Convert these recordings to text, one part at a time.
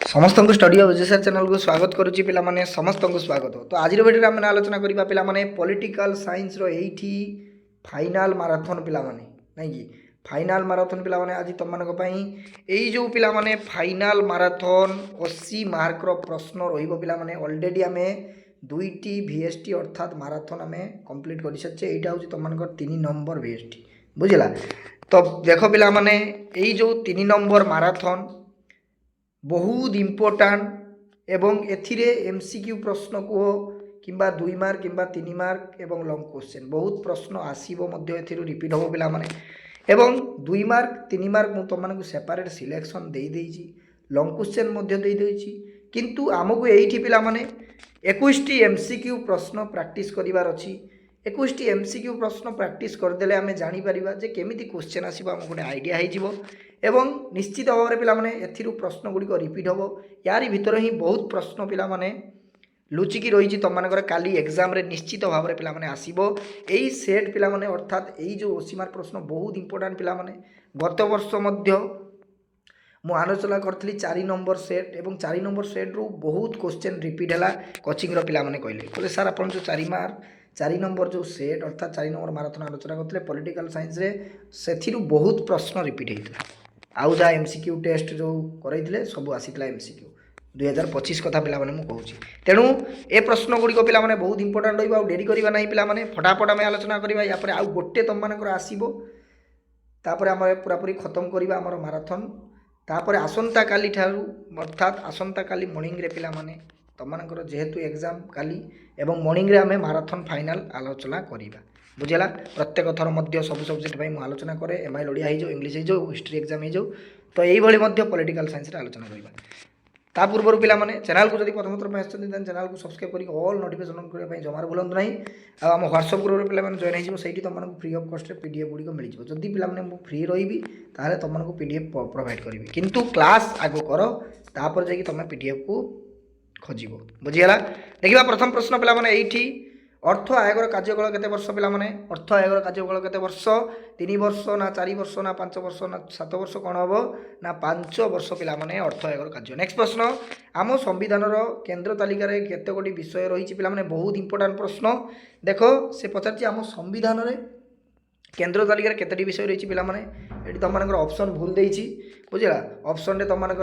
समस्त study of education channel को स्वागत करुच्ची पे समस्त को स्वागत। तो आज वीडियो आम आलोचना करवा पे पॉलिटिकल साइंस रो फाइनाल माराथन पे नहीं कि फाइनाल माराथन पे आज तुम यही जो पे फाइनाल माराथन 80 मार्क प्रश्न रही ऑलरेडी आम दुईटी VST अर्थात माराथन आम कंप्लीट कर सारी। यहाँ हूँ तुम 3 नंबर VST बुझला। तो देख पे यही जो 3 नंबर माराथन बहुत इम्पोर्टाट एवं एथिरे MCQ प्रश्न को किंबा 2 मार्क किंबा 3 मार्क एवं लॉन्ग क्वेश्चन बहुत प्रश्न आसीबो मध्य एथिरु रिपीट हो पिला माने एवं 2 मार्क 3 मार्क मु तुमको सेपरेट सिलेक्शन दे देइछि लॉन्ग क्वेश्चन मध्य दे देइछि किंतु आमको एठी पिला माने 21टी MCQ प्रश्न प्रैक्टिस करिवार अछि। 21टी MCQ प्रश्न प्रैक्टिस करदेले आमे जानि परिबा जे केमिति क्वेश्चन आसीबो हमको गोटे आइडिया हे जिवो एवं निश्चित भाव में पिलाने एथिरु प्रश्न गुड़िक रिपीट हम यारी भितर ही बहुत प्रश्न पिलाने लुचिकी रही तुम काली एग्जाम रे निश्चित भाव में पिलाने आसीबो एई सेट पिलाने अर्थात यही जो 80 मार्क प्रश्न बहुत इंपोर्टेंट पिलाने गत वर्ष मध्य मु आलोचना करी 4 नंबर सेट एवं 4 नंबर सेट रु बहुत क्वेश्चन रिपीट है कोचिंग पिलाने कहले सर आप जो 4 नंबर जो सेट अर्थात 4 नंबर माराथन आलोचना करते पॉलिटिकल साइंस रे से बहुत प्रश्न रिपीट होता आउ जहाँ MCQ टेस्ट जो करते सब आसीला MCQ 2025 कथा पिला माने मु कहूँ तेणु ए प्रश्न गुड़िक पिला बहुत इंपोर्टेंट रहा डेरी करवा ना पिला फटाफट आम आलोचना करवा या आउ गोटे तुम मानकर आसो तापर आम पूरापूरी खत्म करवा आमर माराथन तापर आसंता काली ठारू अर्थात आसंता काली मॉर्निंग रे पिला माने तुम मानकर जेहेतु एग्जाम काली एवं मॉर्निंग रे आम माराथन फाइनाल आलोचना करवा बुझेगा। प्रत्येक थर मध्य सब सब्जेक्ट मुझे आलोचना करे MIL ओडिया हो इंग्लिश हो हिस्ट्री एग्जाम हो तो यही पॉलिटिकल साइंस रे आलोचना करवा। ता पूर्व पिला माने चैनल को जब प्रथम थर आसछन चैनल को सब्सक्राइब करी ऑल नोटिफिकेशन ऑन करने जमार भूलु ना आम व्हाट्सएप ग्रुप पे जॉइन हो तुमको फ्री ऑफ कॉस्ट PDF गुड़िक मिल जाए जदि पे फ्री रही ताले तुमको PDF प्रोवाइड करी किंतु क्लास आगो कर तापर जाकि तुम PDF को खोजिबो बुझीगला। देखिबा प्रथम प्रश्न पिला माने एठी अर्थ आयोगर कार्यकाल केते वर्ष पिला माने अर्थ आयोगर कार्यकाल केते वर्ष 3 वर्ष ना 4 वर्ष ना 5 वर्ष ना 7 वर्ष कौन हम ना 5 वर्ष पिला माने अर्थ आयोगर कार्य। नेक्स्ट प्रश्न आम संविधान केन्द्र तालिकार केते गोटी विषय रही पिला माने बहुत इंपोर्टेंट प्रश्न देख से पचार आम संविधान केन्द्र तालिकार केतोटी विषय रही पिला माने एटी तुम ऑप्शन भूल देइछि बुझला ऑप्शन रे तुम ना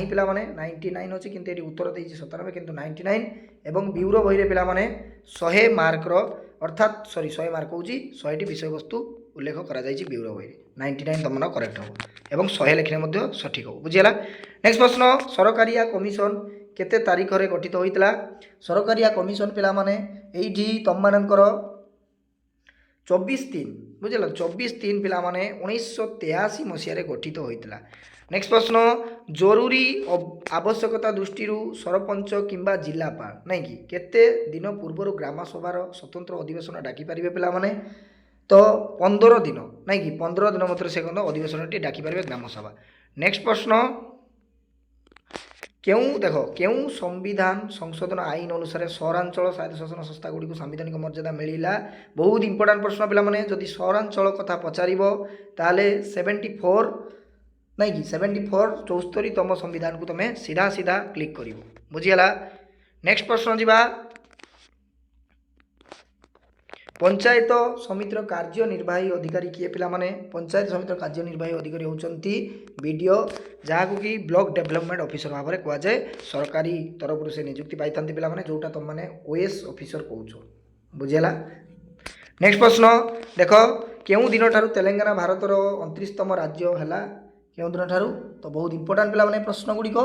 पिला माने 99 अच्छी किंतु एटी उत्तर देइछि 97 किंतु 99 एवं ब्यूरो बही रे पिला माने 100 मार्क अर्थात सॉरी 100 मार्क होउछि 100टी विषय वस्तु उल्लेख करा जाइछि ब्यूरो बही 99 तुम करेक्ट हो एवं 100 लिखने मध्य सठिक हो बुझीगला। नेक्स्ट प्रश्न सरकारिया कमिशन केते तारीख रे गठित होइतला सरकारिया कमिशन पिला माने एइठी तुम मानकर 24/3 बुझल 24/3 पिला माने 1983 मसीह गठित होइतला। नेक्स्ट प्रश्न जरूरी आवश्यकता दृष्टि सरपंच किंबा जिलापाल नहीं कि केते दिन पूर्व ग्राम सभार स्वतंत्र अधिवेशन डाकी पारे पिला माने तो 15 दिन नहीं कि 15 दिन मध्य से अधिवेशन डाकी पारे ग्राम सभा। नेक्स्ट प्रश्न क्यों देख क्यों संविधान संशोधन आईन अनुसार सहरांचल स्वायत्त शासन संस्था गुड़ी को सांविधानिक मर्यादा मिलला बहुत इंपोर्टेंट प्रश्न पिला माने जदि सहरांचल कथा पचारिबो ताले 74 नहीं कि 74 74तम संविधान को तुम्हें सीधा सीधा क्लिक करिवो बुझीगला। नेक्स्ट प्रश्न जीवा पंचायत समितिर कार्यनिर्वाही अधिकारी किए पिला माने पंचायत समितिर कार्यनिर्वाही अधिकारी होचंती BDO जहाँ कि ब्लॉक डेवलपमेंट ऑफिसर भाव में कह जाए सरकारी तरफ से नियुक्ति पाई पिला माने जोटा तुम माने OS ऑफिसर कहूछ बुझेला। नेक्स्ट प्रश्न देख केउं दिन ठारू तेलंगाना भारतर 29तम राज्य हैला केउं दिन ठारू तो बहुत इंपोर्टेंट पिला माने प्रश्न गुड़िक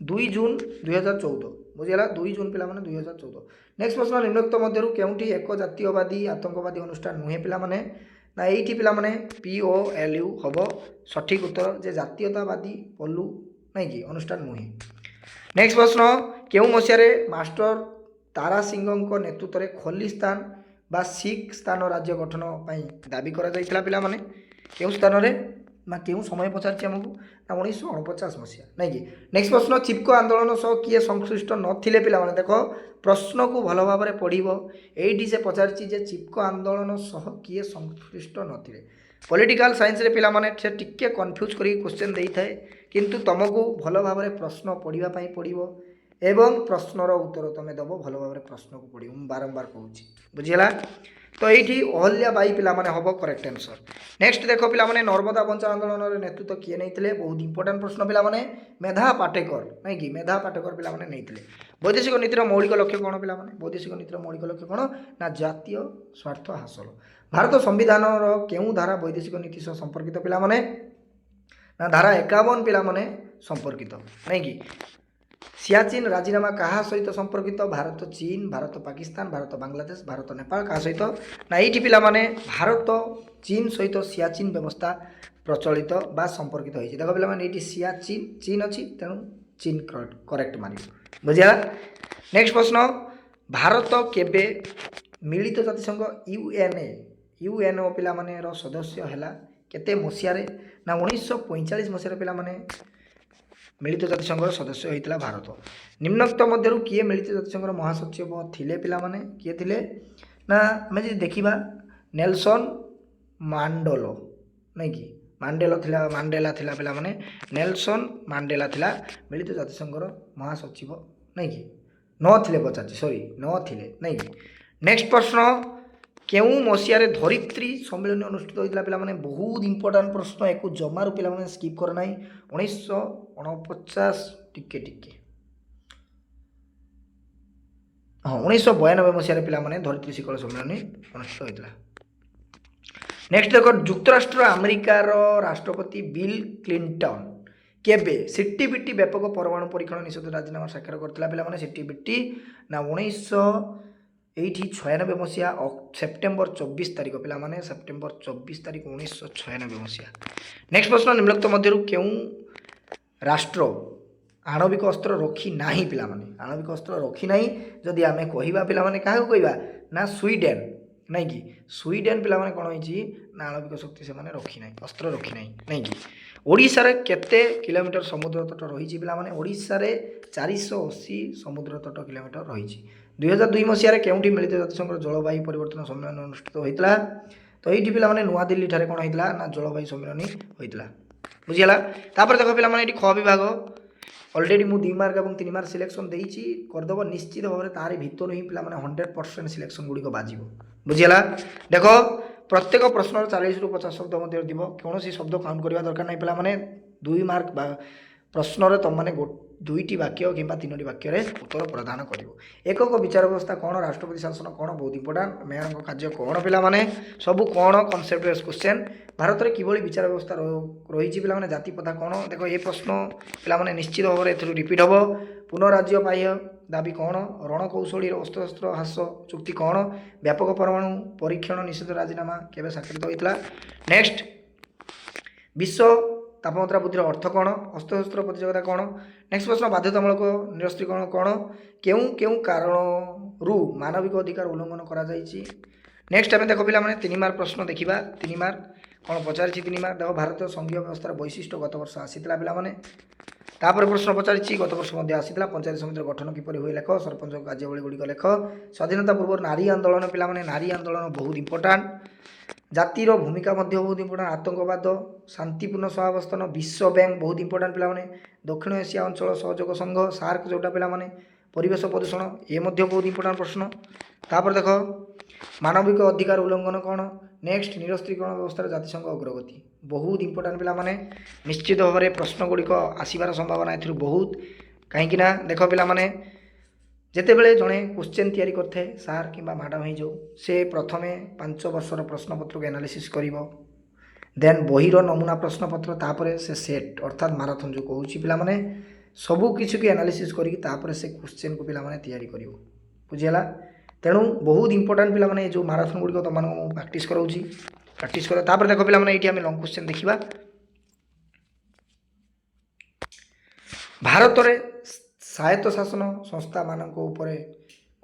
2 जून 2014 बुझीगला 2 जून पिला माने 2014। नेक्स्ट प्रश्न निम्नोक्त मध्यरु केउंटी एक जातीयवादी आतंकवादी अनुष्ठान नुहे पिला माने ना एठी पिला माने POLU हबो सठिक उत्तर जे जातीयतावादी पल्लू नहीं कि अनुष्ठान नुहे। नेक्स्ट प्रश्न केउं मसियारे मास्टर तारा सिंह नेतृत्व में खलिस्तान बा सिख स्थान राज्य गठन पई दाबी करा जाइतला पिला माने केउं स्थान रे ना क्यों समय पचार आमको ना 1949 मसीहा नहीं कि। नेक्स्ट प्रश्न चिपको आंदोलन सह किए संश्लिष्ट नथिले पिला माने देख प्रश्न को भल भाव पढ़व ये से पचार चिपको आंदोलन सह किए संश्लिष्ट नथिले पॉलिटिकल साइंस रे पिला माने से टिके कन्फ्यूज करी क्वेश्चन देई थाए किंतु तुमको भल भाव में प्रश्न पढ़ा पड़ो एवं प्रश्नर उत्तर तुम दब भल भाव में प्रश्न को पढ़ो बारंबार कहूँ बुझीगला तो ये अहल्या बाई पिला माने हम करेक्ट आंसर। नेक्स्ट देख पिला माने नर्मदा बंचाओ आंदोलन नेतृत्व किए नहीं बहुत इंपोर्टाट प्रश्न पिला माने मेधा पाटेकर नहीं कि मेधा पाटेकर पिला माने नहीं वैदेशिक नीतिर मौलिक लक्ष्य कौन पिला माने वैदेशिक नीतिर मौलिक लक्ष्य कौन ना जातीय स्वार्थ हासिल। भारत संविधान केउ धारा वैदेशिक नीति सह संपर्कित पिला माने ना धारा 51 पिला माने संपर्कित नहीं कि सियाचिन राजीनामा क्या सहित संपर्कित भारत चीन भारत पाकिस्तान भारत बांग्लादेश भारत नेपाल क्या सहित ना ये पिला माने भारत चीन सहित सियाचिन व्यवस्था प्रचलित बा संपर्कित होती देख पिला माने ये सियाचिन चीन अच्छी तेणु चीन करेक्ट मार बुझा। नेक्स्ट प्रश्न भारत केबे मिलित जातिसंघ यूएनओ पिला माने रो सदस्य हैला केते मसिया ना 1945 मसिया पिला माने मिलित जातिसंघ सदस्य होता भारत। निम्नोक्त मध्य किए मिलित जातिसंघ महासचिव थिले पिला माने किए थिले ना आम जी देखा नेल्सन मांडेला नहीं कि मांडेला थिला पिला माने नेल्सन मांडेला थिला मिलित जातिसंघ महासचिव नहीं कि नथिले पचार सॉरी नथिले नहीं कि। नेक्स्ट प्रश्न केउ मसीह धरित्री सम्मेलन अनुष्ठित होता पिला माने बहुत इंपोर्टाट प्रश्न एक जमारू पिला माने स्किप करना 1949 टिके टिके हाँ 1992 मसीह पिला माने धरित्री शिखर सम्मेलन अनुष्ठित होता। नेक्स्ट देख जुक्तराष्ट्र अमेरिकार राष्ट्रपति बिल क्लिंटन केबे सीटीबीटी व्यापक परमाणु परीक्षण निषेध राजीनामा स्वाक्षर करथिला पिला माने सीटीबीटी ना 1996 मसीहा सेप्टेम्बर 24 तारिख पिला माने सेप्टेम्बर 24 तारिख 1996 मसीहा। नेक्स्ट प्रश्न निम्नलिखित मध्यरु केउ राष्ट्र आणविक अस्त्र रखी नाही पिला माने आणविक अस्त्र रखी नाही जदि आमे कहिबा पिला माने काहा कहिबा ना स्वीडेन नहीं कि स्वीडेन पिला माने कोन होइची ना आणविक शक्ति से माने रखी नाही अस्त्र रखी नाही नहीं कि। ओडिशा रे केते किलोमीटर समुद्र तट रही पिला माने ओडिशा रे 480 समुद्र तट किलोमीटर रही। 2002 मसीह केउठी मिलित जातिसंघ जलवायु परिवर्तन सम्मेलन अनुष्ठित होता तो ये पिला माने नुआ दिल्ली ठारे कोन होइतला ना जलवायु सम्मेलन होइतला बुझीगला। तापर देख पिला माने ख विभाग ऑलरेडी मु 2 मार्क और 3 मार्क सिलेक्शन देइची करदब निश्चित भाव में तारी भितर ही पिला माने 100% सिलेक्शन गुडी को बाजिबो बुझीगला। देखो प्रत्येक प्रश्न 40 रु 50 शब्द मध्य दिव कौन शब्द काउंट करवा दरकार नहीं पिला माने 2 मार्क प्रश्न तुम मैंने 2टी वाक्य कि 3टी वाक्य उत्तर प्रदान कर। एकक विचार व्यवस्था कौन राष्ट्रपति शासन कौन बहुत इंपोर्टाट मेयर कार्य कौन पिला माने सबू कौन कनसेप्ट बेस्ड क्वेश्चन भारत में किभली विचार व्यवस्था रही पिला माने जाति प्रथा कौन देख ये प्रश्न पिला माने निश्चित भाव में रिपीट हम। पुनराज्य पाह्य दाबी कौन रणकौशली अस्त्र ह्रास चुक्ति कौन व्यापक परमाणु परीक्षण निषेध राजीनामा केबे स्वाक्षरित होता। नेक्स्ट विश्व तापमात्रा वृद्धि अर्थ कौन अस्त्र प्रतियोगिता कौन। नेक्स्ट प्रश्न बाध्यतामूलक निरस्त्रीकरण कौन केउ केउ कारणरू मानविक अधिकार उल्लंघन करा जायछि। नेक्स्ट आम देख पिला माने 3 मार्क प्रश्न देखा 3 मार्क कौन पचार 3 मार्क देख भारत संघीय व्यवस्थार वैशिष्ट्य गत वर्ष आसीला पिला माने तापर प्रश्न पचार गत वर्ष आसीला पंचायत समिति गठन किपरि हुए लेख सरपंच कार्यावली गुड़िक लेख स्वाधीनता पूर्व नारी आंदोलन पिला माने नारी आंदोलन बहुत इंपोर्टाट जातिर भूमिका मध्य बहुत इंपोर्टाट आतंकवाद शांतिपूर्ण सहावस्थान विश्व बैंक बहुत इंपोर्टाट पिला माने दक्षिण एशिया अंचल सहयोग संघ सार्क जोटा पिला माने परिवेश प्रदूषण ये मध्य बहुत इंपोर्टाट प्रश्न। तापर देख मानविक अधिकार उल्लंघन कौन। नेक्स्ट निरस्त्रीकरण व्यवस्था जातिसंघ अग्रगति बहुत इंपोर्टाट पिला माने निश्चित भाव में प्रश्न गुड़िक आसबार संभावना ए बहुत कहीं देख पिला माने जितेबले जड़े क्वेश्चन तैयारी करते सार कि मैडम हो जाऊ से प्रथमे 5 वर्षर प्रश्नपत्र को एनालिसिस कर देन बहिर नमूना प्रश्नपत्र तापर से सेट अर्थात माराथन जो कहूँ पिला माने सबू किसी को एनालिसिस कर से क्वेश्चन को पिला माने तैयारी कर बुझीगला। तेणु बहुत इंपोर्टाट पिला माने जो माराथन गुड़िक तुम प्रैक्टिस कराऊँगी प्रैक्टिस कर। तापर देख पिला माने ये आम लंग क्वेश्चन देखा भारत में स्वायत्त शासन संस्था मानक उपरे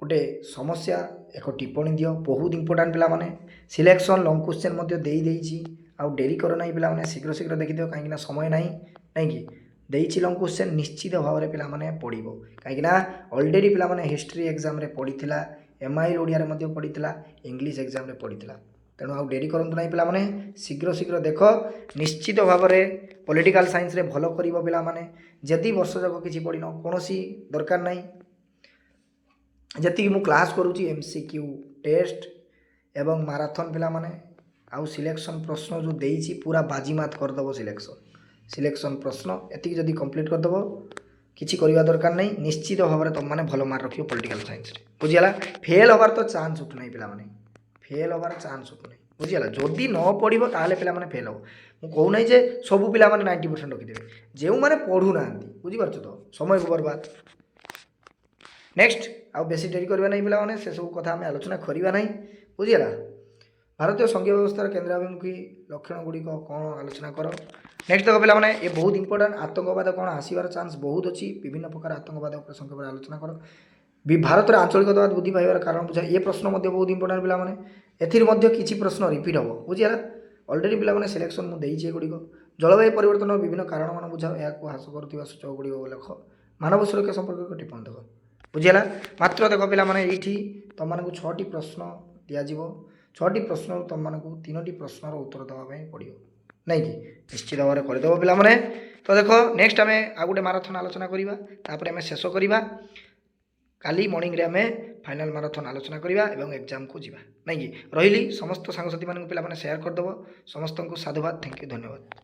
गोटे समस्या एक टिप्पणी दियो बहुत इंपोर्टाट पिला माने सिलेक्शन लंग क्वेश्चन मध्य देई आउ डेरी कर ना पिला माने शीघ्र शीघ्र देखिदियो कहीं समय नहीं कि देइछि लंग क्वेश्चन निश्चित भाव में पिला माने पढ़िबो कहीं ऑलरेडी पिला माने हिस्ट्री एग्जाम रे पढ़ीथिला एमआईएल ओडिया रे मध्य पढ़ीथिला इंग्लिश एग्जाम रे पढ़ीथिला तेणु आउ डेरी करंतु नहीं पिलामाने शीघ्र शीघ्र देख निश्चित भाव में पॉलिटिकल साइंस रे भल कर पिलामाने जदि वर्ष जाक किसी पढ़िन कौन दरकार नहीं जी मु क्लास करुँची MCQ टेस्ट एवं माराथन पिलामाने आउ सिलेक्शन प्रश्न जो देइछि पूरा बाजीमात करदेव सिलेक्शन प्रश्न एतिक जदि कंप्लीट करदेव किसी करवा दरकार नहीं निश्चित भाव में तुम मैंने भल मार्क रखियो पॉलिटिकल साइंस बुझीगला फेल हबार तो चांस उठू नहीं पिलामाने फेल हबार चांस उठू नहीं बुझीगला जदि न पढ़ो ताहले पिलामाने फेल हो मु कहू नहीं जे सबु पिलामाने 90% रखिदेवे जो मैंने पढ़ू ना बुझीपारछ तो समय को बर्बाद नेक्स्ट आउ बेसी डेरी करवा नहीं पिलामाने से सब कथा आम आलोचना करवा नहीं बुझीगला भारतीय संघीय व्यवस्थार केन्द्राभिमुखी लक्षण गुड़िक कौन आलोचना कर नेक्स्ट देख पे ये बहुत इंपोर्टाट आतंकवाद कौन आसबार चांस बहुत अच्छी विभिन्न प्रकार आतंकवाद संक्षेप आलोचना कर भारत में आंचलिकतावाद बुद्धि पाइबार कारण बुझा ये प्रश्न बहुत इंपोर्टाट पे किसी प्रश्न रिपीट हम बुझीगला अलरेडी पे सिलेक्शन मुझे गुड़िक जलवायु परिवर्तन विभिन्न कारण मान बुझाओ या ह्रास कर सूचक गुड़िक लेख मानव सुरक्षा संपर्क टिप्पणी देख बुझीगला मात्र देख पे तुमको 6टी प्रश्न दिज्व 6टी प्रश्न तुमको 3टी प्रश्नर उत्तर देवाई पड़ो नहीं कि निश्चित भाव में करदेव पे तो देख नेक्स्ट आम आ गए माराथन आलोचना करवा आम शेष करवा काली मॉर्निंग रे आम फाइनल माराथन आलोचना करवा एवं एग्जाम को जीवा नहीं कि रही समस्त सांगसाथी पे शेयर करदेव समस्त को साधुवाद थैंक यू धन्यवाद।